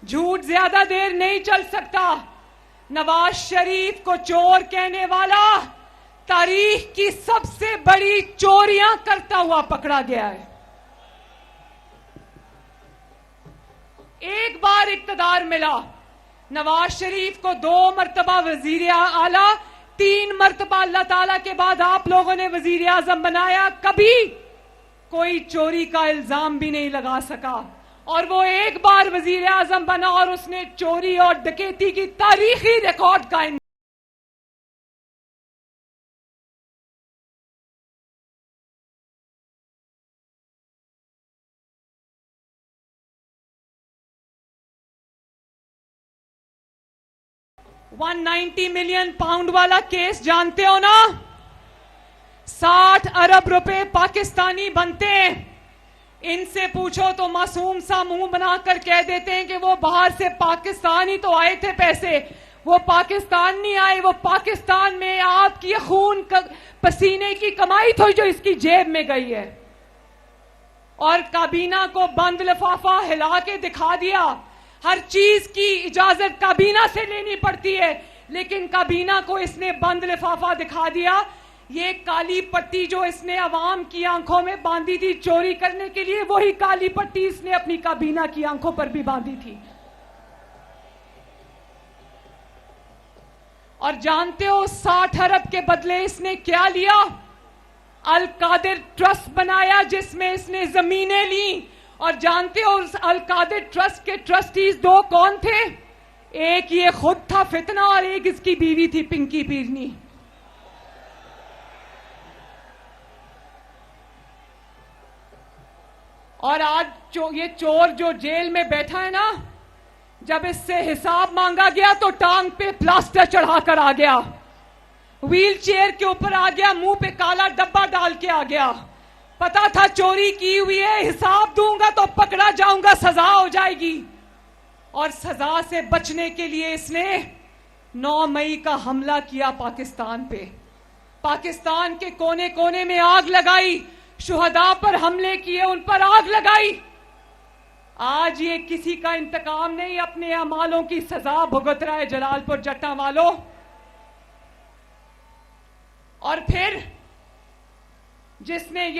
झूठ ज्यादा देर नहीं चल सकता। नवाज शरीफ को चोर कहने वाला तारीख की सबसे बड़ी चोरियां करता हुआ पकड़ा गया है। एक बार इक्तदार मिला, नवाज शरीफ को 2 मरतबा वजीर आला, 3 मरतबा अल्लाह ताला के बाद आप लोगों ने वजीर आजम बनाया, कभी कोई चोरी का इल्जाम भी नहीं लगा सका। और वो एक बार वजीर आजम बना और उसने चोरी और डकैती की तारीखी रिकॉर्ड कायम। £190 मिलियन वाला केस जानते हो ना? 60 अरब रुपए पाकिस्तानी बनते हैं। इनसे पूछो तो मासूम सा मुंह बनाकर कह देते हैं कि वो बाहर से पाकिस्तान ही तो आए थे पैसे। वो पाकिस्तान नहीं आए, वो पाकिस्तान में आपकी खून पसीने की कमाई थी जो इसकी जेब में गई है। और काबीना को बंद लिफाफा हिला के दिखा दिया। हर चीज की इजाजत काबीना से लेनी पड़ती है, लेकिन काबीना को इसने बंद लिफाफा दिखा दिया। ये काली पट्टी जो इसने अवाम की आंखों में बांधी थी चोरी करने के लिए, वही काली पट्टी इसने अपनी काबीना की आंखों पर भी बांधी थी। और जानते हो 60 अरब के बदले इसने क्या लिया? अल कादिर ट्रस्ट बनाया जिसमें इसने जमीनें ली। और जानते हो उस अल कादिर ट्रस्ट के ट्रस्टीज 2 कौन थे? एक ये खुद था फितना और एक इसकी बीवी थी पिंकी पीरनी। और आज ये चोर जो जेल में बैठा है ना, जब इससे हिसाब मांगा गया तो टांग पे प्लास्टर चढ़ाकर आ गया, व्हील चेयर के ऊपर आ गया, मुंह पे काला डब्बा डाल के आ गया। पता था चोरी की हुई है, हिसाब दूंगा तो पकड़ा जाऊंगा, सजा हो जाएगी। और सजा से बचने के लिए इसने 9 मई का हमला किया पाकिस्तान पे। पाकिस्तान के कोने कोने में आग लगाई, शुहदा पर हमले किए, उन पर आग लगाई। आज ये किसी का इंतकाम नहीं, अपने अमालों की सजा भुगत रहा है जलालपुर जट्टा वालों। और फिर जिसने ये